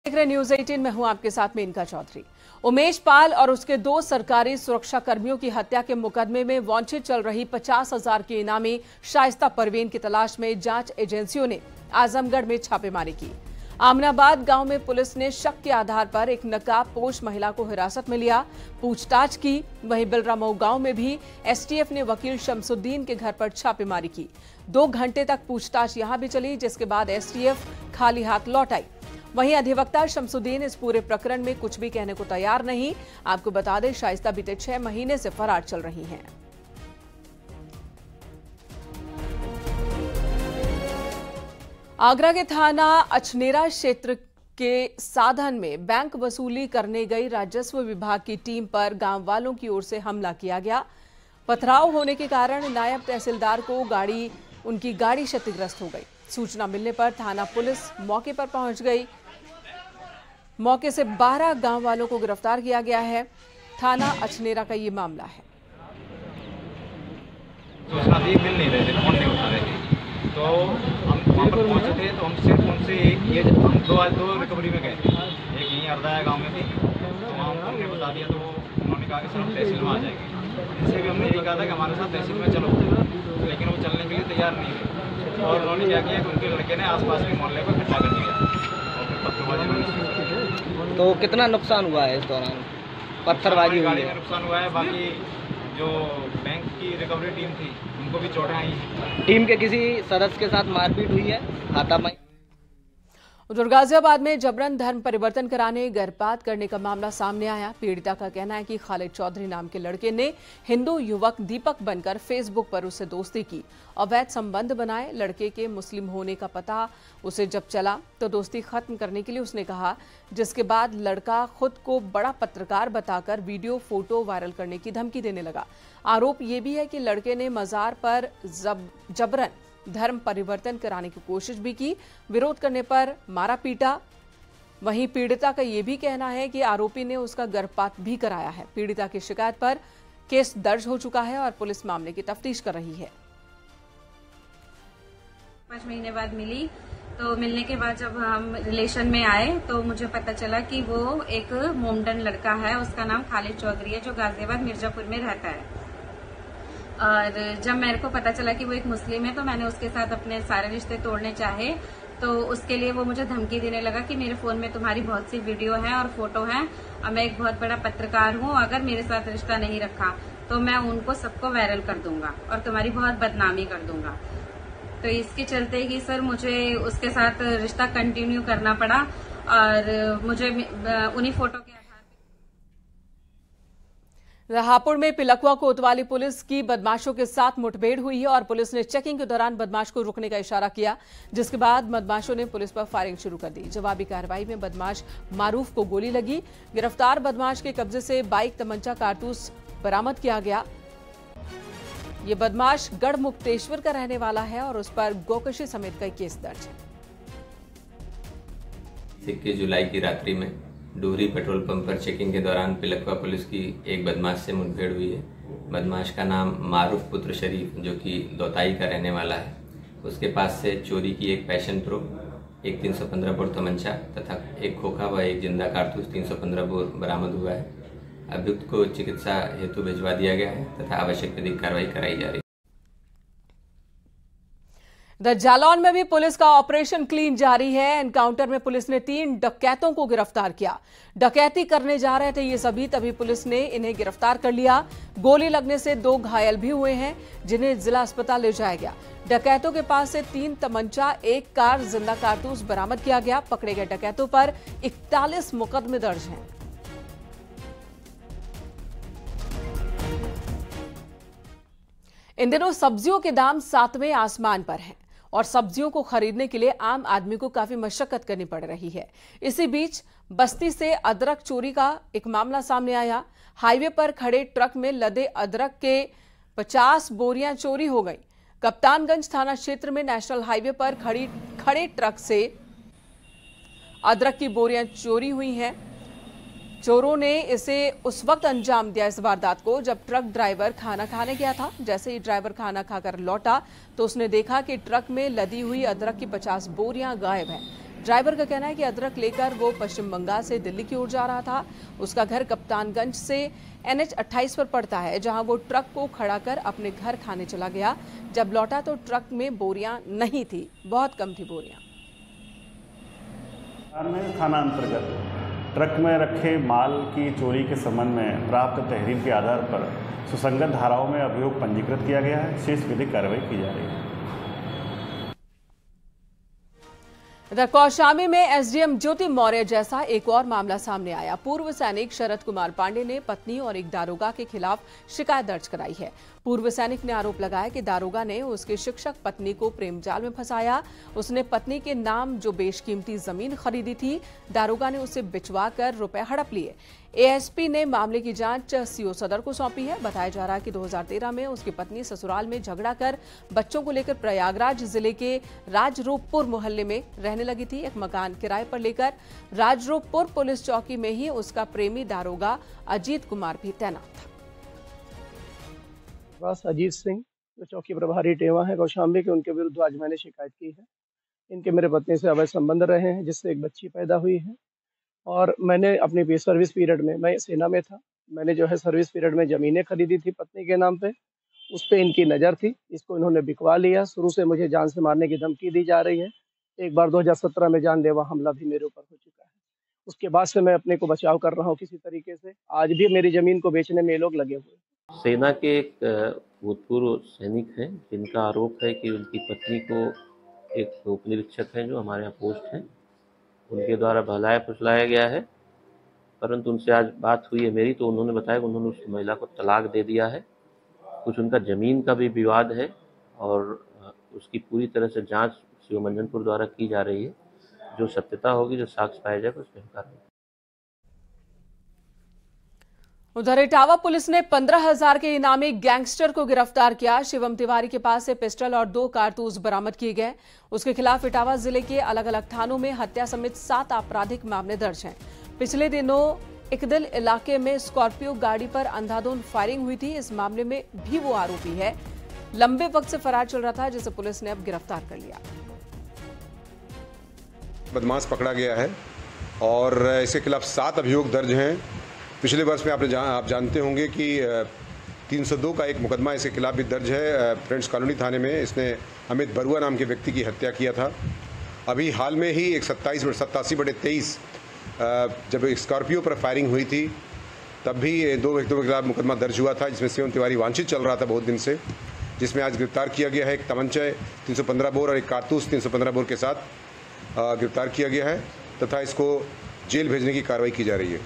देख रहे न्यूज 18 में हूं आपके साथ मेनका चौधरी। उमेश पाल और उसके 2 सरकारी सुरक्षा कर्मियों की हत्या के मुकदमे में वांछित चल रही 50,000 की इनामी शाइस्ता परवीन की तलाश में जांच एजेंसियों ने आजमगढ़ में छापेमारी की। आमनाबाद गांव में पुलिस ने शक के आधार पर एक नकाबपोश महिला को हिरासत में लिया, पूछताछ की। वहीं बिलरामऊ गांव में भी एसटीएफ ने वकील शमसुद्दीन के घर पर छापेमारी की। 2 घंटे तक पूछताछ यहां भी चली, जिसके बाद एसटीएफ खाली हाथ लौट आई। वहीं अधिवक्ता शमसुद्दीन इस पूरे प्रकरण में कुछ भी कहने को तैयार नहीं। आपको बता दें, शाइस्ता बीते 6 महीने से फरार चल रही हैं। आगरा के थाना अछनेरा क्षेत्र के साधन में बैंक वसूली करने गई राजस्व विभाग की टीम पर गांव वालों की ओर से हमला किया गया। पथराव होने के कारण नायब तहसीलदार को उनकी गाड़ी क्षतिग्रस्त हो गई। सूचना मिलने पर थाना पुलिस मौके पर पहुंच गई। मौके से 12 गांव वालों को गिरफ्तार किया गया है। थाना अछनेरा का ये मामला है। सूचना दी, मिल नहीं रहे थे, फोन नहीं उठा रहे थे, तो हम वहाँ पर पहुँचे थे। तो हम सिर्फ उनसे ये हम दो रिकवरी में गए थे। एक यहीं अरदाया गाँव में थी, तो वहाँ हमने बता दिया, तो उन्होंने कहा कि सर हम तहसील में आ जाएंगे। इनसे भी हमने यही कहा था कि हमारे साथ तहसील में चलो, लेकिन वो चलने के लिए तैयार नहीं थे। और उन्होंने क्या किया कि उनके लड़के ने आसपास के मोहल्ले को इकट्ठा कर दिया और फिर पत्थरबाजी। तो कितना नुकसान हुआ है इस दौरान? पत्थरबाजी गाड़ी में नुकसान हुआ है। बाकी जो बैंक की रिकवरी टीम थी उनको भी चोटें आई हैं। टीम के किसी सदस्य के साथ मारपीट हुई है, हाथापाई। उधर गाजियाबाद में जबरन धर्म परिवर्तन कराने गर्भपात करने का मामला सामने आया। पीड़िता का कहना है कि खालिद चौधरी नाम के लड़के ने हिंदू युवक दीपक बनकर फेसबुक पर उससे दोस्ती की, अवैध संबंध बनाए। लड़के के मुस्लिम होने का पता उसे जब चला तो दोस्ती खत्म करने के लिए उसने कहा, जिसके बाद लड़का खुद को बड़ा पत्रकार बताकर वीडियो फोटो वायरल करने की धमकी देने लगा। आरोप ये भी है कि लड़के ने मजार पर जबरन धर्म परिवर्तन कराने की कोशिश भी की। विरोध करने पर मारा पीटा। वहीं पीड़िता का यह भी कहना है कि आरोपी ने उसका गर्भपात भी कराया है। पीड़िता की शिकायत पर केस दर्ज हो चुका है और पुलिस मामले की तफ्तीश कर रही है। 5 महीने बाद मिली, तो मिलने के बाद जब हम रिलेशन में आए तो मुझे पता चला कि वो एक मोमडन लड़का है। उसका नाम खालिद चौधरी है, जो गाजियाबाद मिर्जापुर में रहता है। और जब मेरे को पता चला कि वो एक मुस्लिम है, तो मैंने उसके साथ अपने सारे रिश्ते तोड़ने चाहे। तो उसके लिए वो मुझे धमकी देने लगा कि मेरे फोन में तुम्हारी बहुत सी वीडियो है और फोटो है, और मैं एक बहुत बड़ा पत्रकार हूँ, अगर मेरे साथ रिश्ता नहीं रखा तो मैं उनको सबको वायरल कर दूंगा और तुम्हारी बहुत बदनामी कर दूंगा। तो इसके चलते ही सर मुझे उसके साथ रिश्ता कंटिन्यू करना पड़ा और मुझे उन्हीं फोटो के राहापुर में पिलखुआ कोतवाली पुलिस की बदमाशों के साथ मुठभेड़ हुई है और पुलिस ने चेकिंग के दौरान बदमाश को रुकने का इशारा किया, जिसके बाद बदमाशों ने पुलिस पर फायरिंग शुरू कर दी। जवाबी कार्रवाई में बदमाश मारूफ को गोली लगी। गिरफ्तार बदमाश के कब्जे से बाइक, तमंचा, कारतूस बरामद किया गया। ये बदमाश गढ़मुक्तेश्वर का रहने वाला है और उस पर गोकशी समेत कई केस दर्ज है। 21 जुलाई की रात्रि में डूहरी पेट्रोल पंप पर चेकिंग के दौरान पिलखुआ पुलिस की एक बदमाश से मुठभेड़ हुई है। बदमाश का नाम मारूफ पुत्र शरीफ, जो कि दौताई का रहने वाला है। उसके पास से चोरी की एक पैशन प्रो, एक 315 बोर तमंचा तथा एक खोखा व एक जिंदा कारतूस 315 बोर बरामद हुआ है। अभियुक्त को चिकित्सा हेतु भिजवा दिया गया है तथा आवश्यक विधिक कार्रवाई कराई जा रही है। जालौन में भी पुलिस का ऑपरेशन क्लीन जारी है। एनकाउंटर में पुलिस ने 3 डकैतों को गिरफ्तार किया। डकैती करने जा रहे थे ये सभी, तभी पुलिस ने इन्हें गिरफ्तार कर लिया। गोली लगने से 2 घायल भी हुए हैं, जिन्हें जिला अस्पताल ले जाया गया। डकैतों के पास से 3 तमंचा, 1 कार, जिंदा कारतूस बरामद किया गया। पकड़े गए डकैतों पर 41 मुकदमे दर्ज हैं। इन दिनों सब्जियों के दाम 7वें आसमान पर हैं और सब्जियों को खरीदने के लिए आम आदमी को काफी मशक्कत करनी पड़ रही है। इसी बीच बस्ती से अदरक चोरी का एक मामला सामने आया। हाईवे पर खड़े ट्रक में लदे अदरक के 50 बोरियां चोरी हो गई। कप्तानगंज थाना क्षेत्र में नेशनल हाईवे पर खड़े ट्रक से अदरक की बोरियां चोरी हुई हैं। चोरों ने इसे उस वक्त अंजाम दिया इस वारदात को जब ट्रक ड्राइवर खाना खाने गया था। जैसे ही ड्राइवर खाना खाकर लौटा तो उसने देखा कि ट्रक में लदी हुई अदरक की 50 बोरियां गायब हैं। ड्राइवर का कहना है कि अदरक लेकर वो पश्चिम बंगाल से दिल्ली की ओर जा रहा था। उसका घर कप्तानगंज से NH 28 पर पड़ता है, जहां वो ट्रक को खड़ा कर अपने घर खाने चला गया। जब लौटा तो ट्रक में बोरियां नहीं थी, बहुत कम थी बोरियां। थाना अंतर्गत ट्रक में रखे माल की चोरी के संबंध में प्राप्त तहरीर के आधार पर सुसंगत धाराओं में अभियोग पंजीकृत किया गया है। शेष विधिक कार्रवाई की जा रही है। इधर कौशाम्बी में SDM ज्योति मौर्य जैसा एक और मामला सामने आया। पूर्व सैनिक शरद कुमार पांडे ने पत्नी और एक दारोगा के खिलाफ शिकायत दर्ज कराई है। पूर्व सैनिक ने आरोप लगाया कि दारोगा ने उसके शिक्षक पत्नी को प्रेम जाल में फंसाया। उसने पत्नी के नाम जो बेशकीमती जमीन खरीदी थी, दारोगा ने उसे बिचवा कर रुपए हड़प लिए। ASP ने मामले की जांच CO सदर को सौंपी है। बताया जा रहा है कि 2013 में उसकी पत्नी ससुराल में झगड़ा कर बच्चों को लेकर प्रयागराज जिले के राजरूपपुर मोहल्ले में रहने लगी थी। एक मकान किराए पर लेकर राजरूपपुर पुलिस चौकी में ही उसका प्रेमी दारोगा अजीत कुमार भी तैनात था। बस अजीत सिंह जो चौकी प्रभारी टेवा है कौशाम्बी के, उनके विरुद्ध आज मैंने शिकायत की है। इनके मेरे पत्नी से अवैध संबंध रहे हैं, जिससे एक बच्ची पैदा हुई है। और मैंने अपनी सर्विस पीरियड में, मैं सेना में था, मैंने जो है सर्विस पीरियड में ज़मीनें खरीदी थी पत्नी के नाम पे। उस पर इनकी नज़र थी, इसको इन्होंने बिकवा लिया। शुरू से मुझे जान से मारने की धमकी दी जा रही है। एक बार 2017 में जानलेवा हमला भी मेरे ऊपर हो चुका है। उसके बाद से मैं अपने को बचाव कर रहा हूँ किसी तरीके से। आज भी मेरी ज़मीन को बेचने में ये लोग लगे हुए हैं। सेना के एक भूतपूर्व सैनिक हैं, जिनका आरोप है कि उनकी पत्नी को एक उपनिरीक्षक हैं जो हमारे यहाँ पोस्ट हैं, उनके द्वारा बहलाया फुसलाया गया है। परंतु उनसे आज बात हुई है मेरी, तो उन्होंने बताया कि उन्होंने उस महिला को तलाक दे दिया है। कुछ उनका ज़मीन का भी विवाद है और उसकी पूरी तरह से जांच CO मंजनपुर द्वारा की जा रही है। जो सत्यता होगी, जो साक्ष्य पाया जाएगा, उस पर कार्रवाई। उधर इटावा पुलिस ने 15,000 के इनामी गैंगस्टर को गिरफ्तार किया। शिवम तिवारी के पास से पिस्टल और 2 कारतूस बरामद किए गए। उसके खिलाफ इटावा जिले के अलग अलग थानों में हत्या समेत 7 आपराधिक मामले दर्ज हैं। पिछले दिनों इकदिल इलाके में स्कॉर्पियो गाड़ी पर अंधाधुंध फायरिंग हुई थी। इस मामले में भी वो आरोपी है, लंबे वक्त से फरार चल रहा था, जिसे पुलिस ने अब गिरफ्तार कर लिया। बदमाश पकड़ा गया है और इसके खिलाफ 7 अभियोग दर्ज हैं। पिछले वर्ष में आप जानते होंगे कि 302 का एक मुकदमा इसके खिलाफ भी दर्ज है फ्रेंड्स कॉलोनी थाने में। इसने अमित बरुआ नाम के व्यक्ति की हत्या किया था। अभी हाल में ही एक 87/23 जब स्कॉर्पियो पर फायरिंग हुई थी, तब भी 2 व्यक्तियों के खिलाफ मुकदमा दर्ज हुआ था, जिसमें शिवम तिवारी वांछित चल रहा था बहुत दिन से, जिसमें आज गिरफ्तार किया गया है। एक तमंचा 315 बोर और एक कारतूस 315 बोर के साथ गिरफ्तार किया गया है तथा इसको जेल भेजने की कार्रवाई की जा रही है।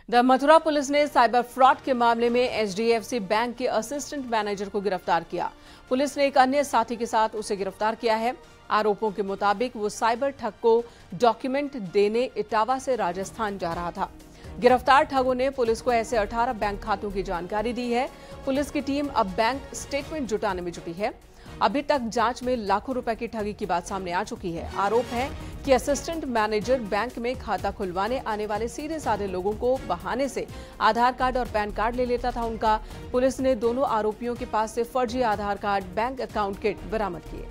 मथुरा पुलिस ने साइबर फ्रॉड के मामले में HDFC बैंक के असिस्टेंट मैनेजर को गिरफ्तार किया। पुलिस ने एक अन्य साथी के साथ उसे गिरफ्तार किया है। आरोपों के मुताबिक वो साइबर ठग को डॉक्यूमेंट देने इटावा से राजस्थान जा रहा था। गिरफ्तार ठगों ने पुलिस को ऐसे 18 बैंक खातों की जानकारी दी है। पुलिस की टीम अब बैंक स्टेटमेंट जुटाने में जुटी है। अभी तक जांच में लाखों रुपए की ठगी की बात सामने आ चुकी है। आरोप है कि असिस्टेंट मैनेजर बैंक में खाता खुलवाने आने वाले सीधे साधे लोगों को बहाने से आधार कार्ड और पैन कार्ड ले लेता था उनका। पुलिस ने दोनों आरोपियों के पास से फर्जी आधार कार्ड, बैंक अकाउंट किट बरामद किए।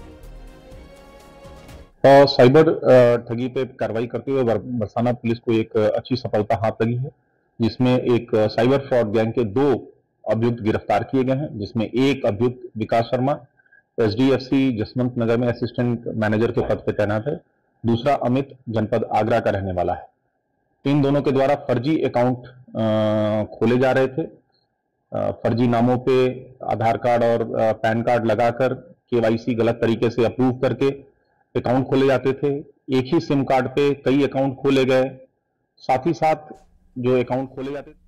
साइबर ठगी पे कार्रवाई करते हुए बरसाना पुलिस को एक अच्छी सफलता हाथ लगी है, जिसमें एक साइबर फ्रॉड गैंग के 2 अभियुक्त गिरफ्तार किए गए हैं, जिसमें एक अभियुक्त विकास शर्मा HDFC जसवंत नगर में असिस्टेंट मैनेजर के पद पर तैनात है। दूसरा अमित जनपद आगरा का रहने वाला है। इन दोनों के द्वारा फर्जी अकाउंट खोले जा रहे थे। फर्जी नामों पे आधार कार्ड और पैन कार्ड लगाकर KYC गलत तरीके से अप्रूव करके अकाउंट खोले जाते थे। एक ही सिम कार्ड पे कई अकाउंट खोले गए। साथ ही साथ जो अकाउंट खोले जाते थे।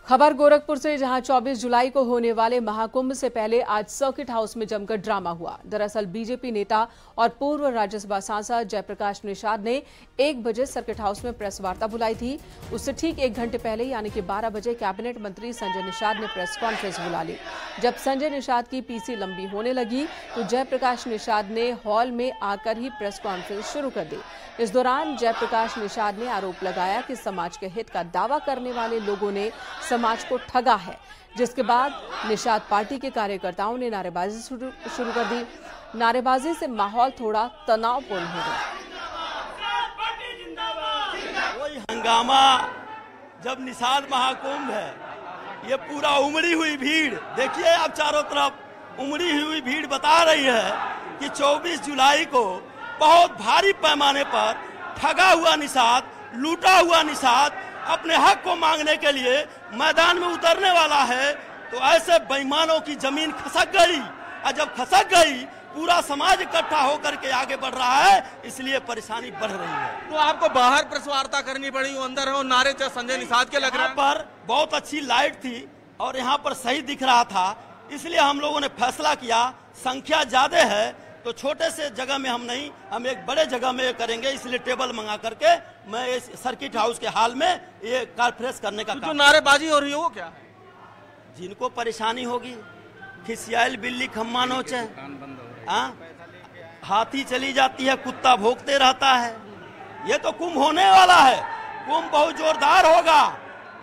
खबर गोरखपुर से, जहां 24 जुलाई को होने वाले महाकुंभ से पहले आज सर्किट हाउस में जमकर ड्रामा हुआ। दरअसल बीजेपी नेता और पूर्व राज्यसभा सांसद जयप्रकाश निषाद ने 1 बजे सर्किट हाउस में प्रेस वार्ता बुलाई थी। उससे ठीक 1 घंटे पहले यानी कि 12 बजे कैबिनेट मंत्री संजय निषाद ने प्रेस कॉन्फ्रेंस बुला ली। जब संजय निषाद की पीसी लंबी होने लगी तो जयप्रकाश निषाद ने हॉल में आकर ही प्रेस कॉन्फ्रेंस शुरू कर दी। इस दौरान जयप्रकाश निषाद ने आरोप लगाया कि समाज के हित का दावा करने वाले लोगों ने समाज को ठगा है, जिसके बाद निषाद पार्टी के कार्यकर्ताओं ने नारेबाजी शुरू कर दी। नारेबाजी से माहौल थोड़ा तनावपूर्ण हो गया। कोई हंगामा जब निषाद महाकुंभ है, ये पूरा उमड़ी हुई भीड़ देखिए आप चारों तरफ उमड़ी हुई भीड़ बता रही है कि 24 जुलाई को बहुत भारी पैमाने पर ठगा हुआ निषाद, लूटा हुआ निषाद अपने हक को मांगने के लिए मैदान में उतरने वाला है। तो ऐसे बेईमानों की जमीन खसक गई, और जब खसक गई पूरा समाज इकट्ठा होकर के आगे बढ़ रहा है, इसलिए परेशानी बढ़ रही है। तो आपको बाहर प्रेस वार्ता करनी पड़ी, अंदर हो नारे संजय निषाद के लग रहे हैं। पर बहुत अच्छी लाइट थी और यहाँ पर सही दिख रहा था, इसलिए हम लोगों ने फैसला किया संख्या ज्यादा है तो छोटे से जगह में हम नहीं, हम एक बड़े जगह में करेंगे, इसलिए टेबल मंगा करके मैं इस सर्किट हाउस के हाल में ये कॉन्फ्रेंस करने का जो नारेबाजी हो रही है वो क्या है? जिनको परेशानी होगी, खिसियाल बिल्ली खम्मा नोचे, हाथी चली जाती है, कुत्ता भौंकते रहता है। ये तो कुंभ होने वाला है, कुंभ बहुत जोरदार होगा,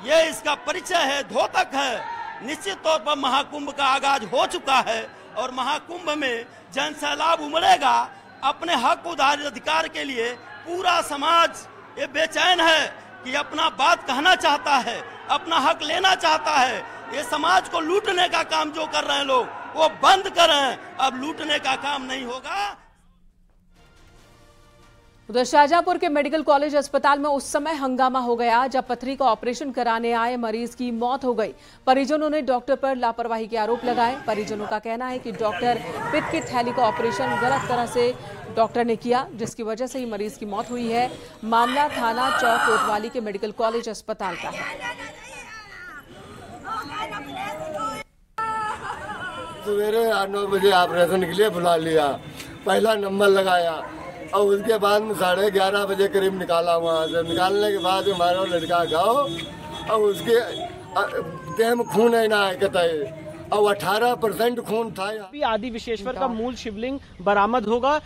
ये इसका परिचय है, द्योतक है। निश्चित तौर पर महाकुंभ का आगाज हो चुका है और महाकुंभ में जन सैलाब उमड़ेगा। अपने हक अधिकार के लिए पूरा समाज ये बेचैन है कि अपना बात कहना चाहता है, अपना हक लेना चाहता है। ये समाज को लूटने का काम जो कर रहे हैं लोग, वो बंद करें, अब लूटने का काम नहीं होगा। उधर शाहजहांपुर के मेडिकल कॉलेज अस्पताल में उस समय हंगामा हो गया जब पथरी का ऑपरेशन कराने आए मरीज की मौत हो गई। परिजनों ने डॉक्टर पर लापरवाही के आरोप लगाए। परिजनों का कहना है कि डॉक्टर पित्त की थैली का ऑपरेशन गलत तरह से डॉक्टर ने किया, जिसकी वजह से ही मरीज की मौत हुई है। मामला थाना चौक कोतवाली के मेडिकल कॉलेज अस्पताल का है। सवेरे 8-9 बजे ऑपरेशन के लिए बुला लिया, पहला नंबर लगाया और उसके बाद में 11:30 बजे करीब निकाला। वहाँ से निकालने के बाद हमारा लड़का गाँव और उसके देह में खून है ना कतई, और 18% खून था। आदि विश्वेश्वर का मूल शिवलिंग बरामद होगा।